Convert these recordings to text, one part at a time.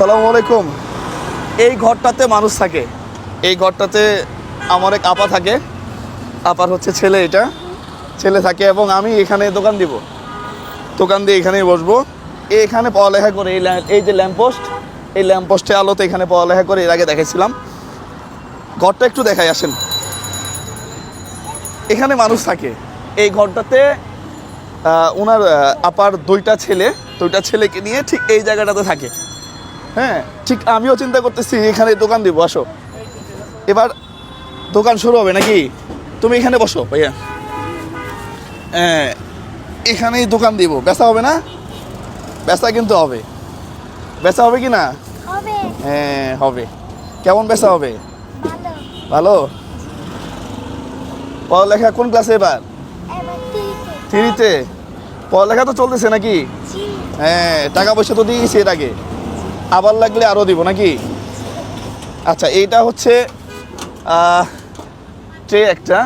আসসালামু আলাইকুম। এই ঘরটাতে মানুষ থাকে, এই ঘরটাতে আমার এক আপা থাকে, আপার হচ্ছে ছেলে, এটা ছেলে থাকে এবং আমি এখানে দোকান দিব, দোকান দিয়ে এখানেই বসবো। এখানে পড়ালেখা করে এই যে ল্যাম্পপোস্ট, এই ল্যাম্পপোস্টের আলোতে এখানে পড়ালেখা করে এর আগে দেখেছিলাম। ঘরটা একটু দেখাই আসেন। এখানে মানুষ থাকে এই ঘরটাতে। ওনার আপার দুইটা ছেলেকে নিয়ে ঠিক এই জায়গাটাতে থাকে। হ্যাঁ, ঠিক আমিও চিন্তা করতেছি এখানে দোকান দিব। আসো, এবার দোকান শুরু হবে নাকি? তুমি এখানে বসো ভাইয়া। হ্যাঁ, এখানেই দোকান দিব। বেচা হবে না? বেচা কিন্তু হবে। বেচা হবে কি না? হ্যাঁ হবে। কেমন বেচা হবে? ভালো। পড়ালেখা কোন ক্লাসে এবার? থ্রিতে। পড়ালেখা তো চলতেছে নাকি? হ্যাঁ, টাকা পয়সা তো দিয়েছি এর আগে, আবার লাগলে আরও দিব নাকি? আচ্ছা, এইটা হচ্ছে ট্রে একটা।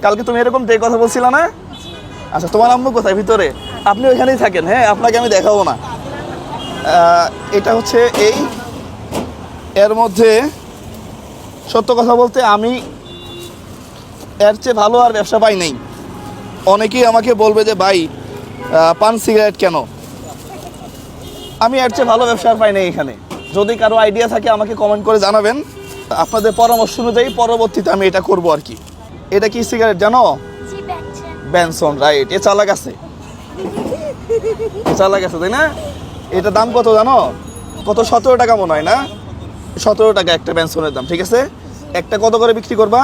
কালকে তুমি এরকম ট্রে কথা বলছিলা না? আচ্ছা, তোমার আম্মু কোথায়? ভিতরে? আপনি ওইখানেই থাকেন। হ্যাঁ, আপনাকে আমি দেখাবো না। এটা হচ্ছে এর মধ্যে সত্য কথা বলতে আমি এর চেয়ে ভালো আর ব্যবসা পাই নাই। অনেকেই আমাকে বলবে যে ভাই পান সিগারেট কেন? আমি এর চেয়ে ভালো ব্যবসা আর পাই নাই এখানে। যদি কারো আইডিয়া থাকে আমাকে কমেন্ট করে জানাবেন। আপনাদের পরামর্শ অনুযায়ী পরবর্তীতে আমি এটা করবো আর কি। এটা কি সিগারেট জানো? Benson, right. এ চালাক আছে, চালাক আছে, তাই না? এটা দাম কত জানো? কত? 17 টাকা মনে হয় না? 17 টাকা একটা বেনসনের দাম। ঠিক আছে, একটা কত করে বিক্রি করবা?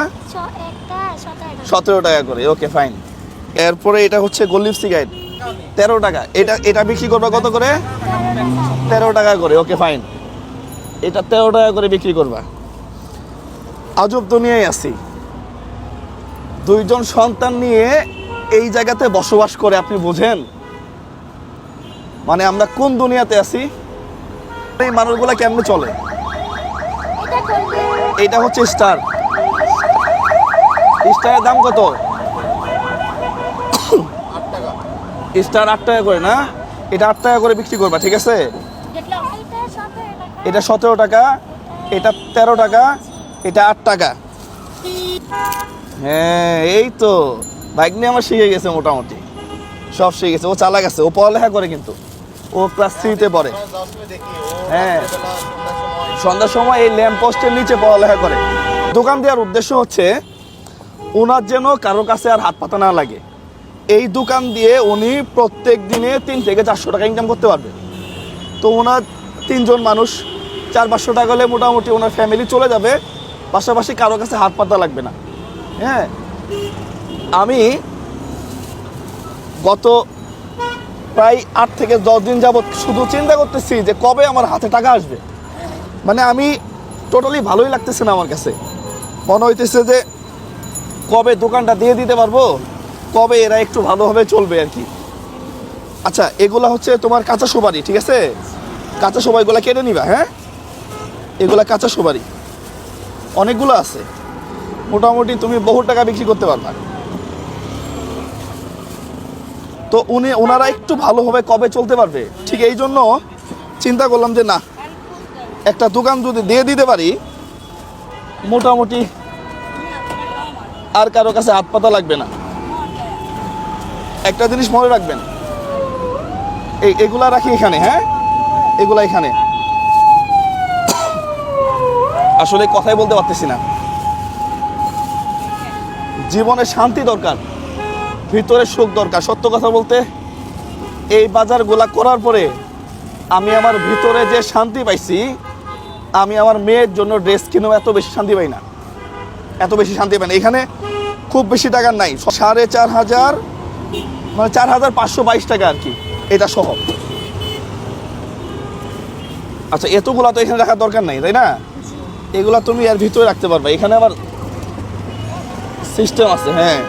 17 টাকা করে। ওকে, ফাইন। এরপরে এটা হচ্ছে গোল্ড সিগারেট, 13 টাকা। এটা বিক্রি করবা কত করে? 13 টাকা করে। ওকে, ফাইন। এটা 13 টাকা করে বিক্রি করবা। আজব দুনিয়ায় আছি। দুইজন সন্তান নিয়ে এই জায়গাতে বসবাস করে, আপনি বুঝেন মানে আমরা কোন দুনিয়াতে আছি? এই মানুষগুলা কেমনে চলে? এটা হচ্ছে স্টার। স্টারের দাম কত? স্টার 8 টাকা করে না? এটা 8 টাকা করে বিক্রি করবা। ঠিক আছে, এটা 17 টাকা, এটা 13 টাকা, এটা 8 টাকা। হ্যাঁ, এই তো বাইক নিয়ে আমার শিখে গেছে, মোটামুটি সব শিখে গেছে। ও চালাক আছে, ও পড়ালেখা করে, কিন্তু ও ক্লাস 3-তে পড়ে। হ্যাঁ, সন্ধ্যার সময় এই ল্যাম্প পোস্টের নিচে পড়ালেখা করে। দোকান দেওয়ার উদ্দেশ্য হচ্ছে ওনার যেন কারো কাছে আর হাত পাতা না লাগে। এই দোকান দিয়ে উনি প্রত্যেক দিনে 300 থেকে 400 টাকা ইনকাম করতে পারবে। তো ওনার 3 জন মানুষ 400-500 টাকা হলে মোটামুটি ওনার ফ্যামিলি চলে যাবে, পাশাপাশি কারো কাছে হাত পাতা লাগবে না। হ্যাঁ, আমি গত প্রায় 8 থেকে 10 দিন যাবৎ শুধু চিন্তা করতেছি যে কবে আমার হাতে টাকা আসবে। মানে আমি টোটালি ভালোই লাগতেছে না আমার কাছে। মনে হইতেছে যে কবে দোকানটা দিয়ে দিতে পারবো, কবে এরা একটু ভালোভাবে চলবে আর কি। আচ্ছা, এগুলা হচ্ছে তোমার কাঁচা সুপারি। ঠিক আছে, কাঁচা সুপারিগুলো কেটে নিবা। হ্যাঁ, এগুলা কাঁচা সুপারি অনেকগুলো আছে, মোটামুটি তুমি বহু টাকা বিক্রি করতে পারবা। তো ওনারা একটু ভালোভাবে কবে চলতে পারবে, ঠিক এই জন্য চিন্তা করলাম যে না, একটা দোকান যদি দিয়ে দিতে পারি, মোটামুটি আর কারো কাছে হাত পাতা লাগবে না। একটা জিনিস মনে রাখবেন, এগুলা রাখি এখানে। হ্যাঁ, এগুলা এখানে। আসলে কথাই বলতে পারতেছি না। জীবনে শান্তি দরকার, ভিতরে সুখ দরকার। সত্য কথা বলতে এই বাজারগুলা করার পরে আমি আমার ভিতরে যে শান্তি পাইছি, আমি আমার মেয়ের জন্য ড্রেস কিনেও এত বেশি শান্তি পাই না, এত বেশি শান্তি পাই না। এখানে খুব বেশি টাকার নাই, 4,500, মানে 4,522 টাকা আর কি, এটা সহ। আচ্ছা, এতগুলা তো এখানে রাখার দরকার নাই, তাই না? এগুলা তুমি এর ভিতরে রাখতে পারবে। এখানে আবার সিস্টেম আছে। হ্যাঁ,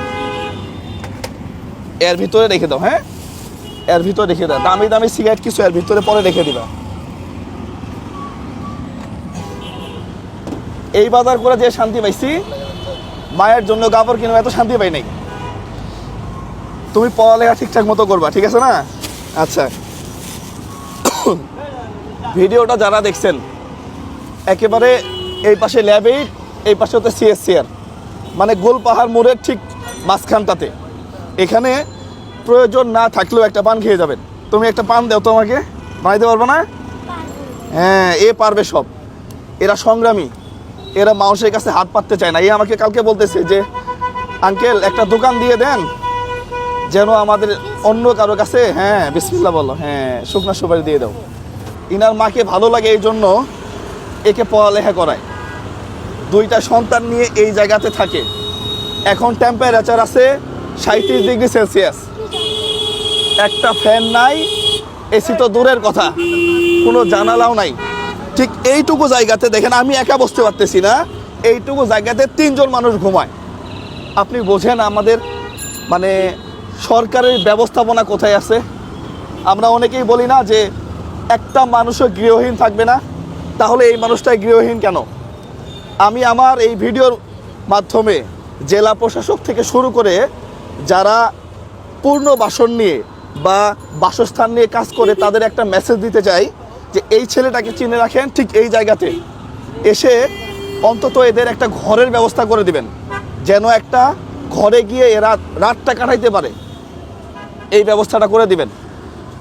এর ভিতরে রেখে দাও। হ্যাঁ, এর ভিতরে রেখে দাও। দামি দামি সিগারেট কিছু এর ভিতরে পরে রেখে দিবা। এই বাজার করে যে শান্তি পাইছি, মায়ের জন্য কাপড় কিনে এত শান্তি পাই নাই। তুমি পড়ালেখা ঠিকঠাক মতো করবা, ঠিক আছে না? আচ্ছা, ভিডিওটা যারা দেখছেন একেবারে এই পাশে ল্যাব 8, এই পাশে হচ্ছে সিএসসিআর, মানে গোলপাহাড় মোড়ের ঠিক মাঝখানটাতে। এখানে প্রয়োজন না থাকলেও একটা পান খেয়ে যাবেন। তুমি একটা পান দাও তো আমাকে, বানাইতে পারবো না? হ্যাঁ, এ পারবে সব। এরা সংগ্রামী, এরা মানুষের কাছে হাত পাততে চায় না। এ আমাকে কালকে বলতেছে যে আঙ্কেল একটা দোকান দিয়ে দেন যেন আমাদের অন্য কারো কাছে, হ্যাঁ বিসমিল্লাহ বলো, হ্যাঁ শুকনা সুপারি দিয়ে দাও। ইনার মাকে ভালো লাগে এই জন্য একে পড়ালেখা করায়। 2টা সন্তান নিয়ে এই জায়গাতে থাকে। এখন টেম্পারেচার আছে 37 ডিগ্রি সেলসিয়াস, একটা ফ্যান নাই, এসি তো দূরের কথা, কোনো জানালাও নাই। ঠিক এইটুকু জায়গাতে দেখেন, আমি একা বসতে পারতেছি না, এইটুকু জায়গাতে 3 জন মানুষ ঘুমায়। আপনি বোঝেন আমাদের মানে সরকারের ব্যবস্থাপনা কোথায় আছে। আমরা অনেকেই বলি না যে একটা মানুষও গৃহহীন থাকবে না, তাহলে এই মানুষটাই গৃহহীন কেন? আমি আমার এই ভিডিওর মাধ্যমে জেলা প্রশাসক থেকে শুরু করে যারা পূর্ণ বাসন নিয়ে বা বাসস্থান নিয়ে কাজ করে তাদের একটা মেসেজ দিতে চাই যে এই ছেলেটাকে চিনে রাখেন, ঠিক এই জায়গাতে এসে অন্তত এদের একটা ঘরের ব্যবস্থা করে দিবেন, যেন একটা ঘরে গিয়ে এরা রাতটা কাটাইতে পারে, এই ব্যবস্থাটা করে দিবেন।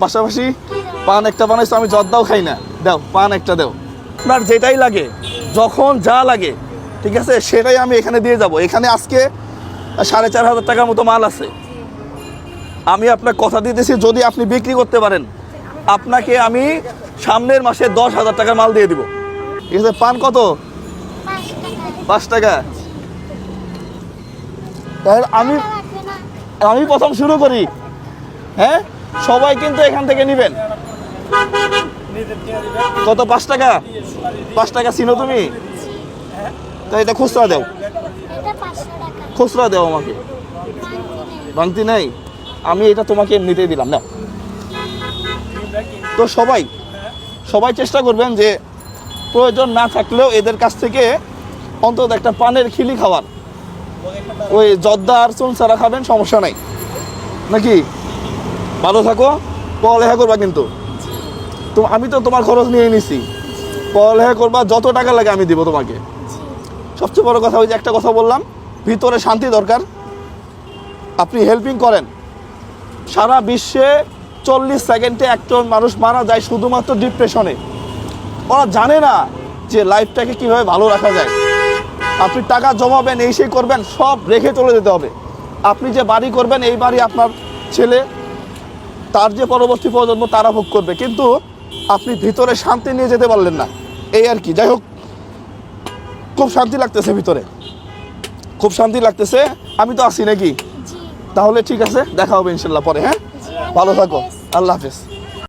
পাশাপাশি পান একটা বানাইছো, আমি জর্দাও খাই না, দাও পান একটা দাও। আপনার যেটাই লাগে, যখন যা লাগে, ঠিক আছে, সেটাই আমি এখানে দিয়ে যাব। এখানে আজকে 4,500 টাকার মতো মাল আছে। আমি আপনার কথা দিতেছি, যদি আপনি বিক্রি করতে পারেন আপনাকে আমি সামনের মাসে 10,000 টাকার মাল দিয়ে দিব। ঠিক আছে, পান কত? 5 টাকা। তাহলে আমি প্রথম শুরু করি। হ্যাঁ, সবাই কিন্তু এখান থেকে নেবেন। কত? 5 টাকা। 5 টাকা চিনো তুমি? তো এটা খুচরা দাও, খুচরা দাও আমাকে, ভাঙতি নাই। আমি এটা তোমাকে এমনিতেই দিলাম না। তো সবাই চেষ্টা করবেন যে প্রয়োজন না থাকলেও এদের কাছ থেকে অন্তত একটা পানের খিলি খাওয়ার। ওই জর্দা আর চুন ছাড়া খাবেন, সমস্যা নাই নাকি? ভালো থাকো, পড়ালেখা করবা কিন্তু। তো আমি তো তোমার খরচ নিয়ে নিছি, পড়ালেখা করবা, যত টাকা লাগে আমি দিব তোমাকে। সবচেয়ে বড় কথা ওই যে একটা কথা বললাম, ভিতরে শান্তি দরকার। আপনি হেল্পিং করেন, সারা বিশ্বে 40 সেকেন্ডে একজন মানুষ মারা যায় শুধুমাত্র ডিপ্রেশনে। ওরা জানে না যে লাইফটাকে কীভাবে ভালো রাখা যায়। আপনি টাকা জমাবেন, এই সেই করবেন, সব রেখে চলে যেতে হবে। আপনি যে বাড়ি করবেন, এই বাড়ি আপনার ছেলে, তার যে পরবর্তী প্রজন্ম তারা ভোগ করবে, কিন্তু আপনি ভিতরে শান্তি নিয়ে যেতে পারলেন না, এই আর কি। যাই হোক, খুব শান্তি লাগতেছে ভিতরে, খুব শান্তি লাগতেছে। আমি তো আছি নাকি? তাহলে ঠিক আছে, দেখা হবে ইনশাল্লাহ পরে। হ্যাঁ, ভালো থাকো, আল্লাহ হাফেজ।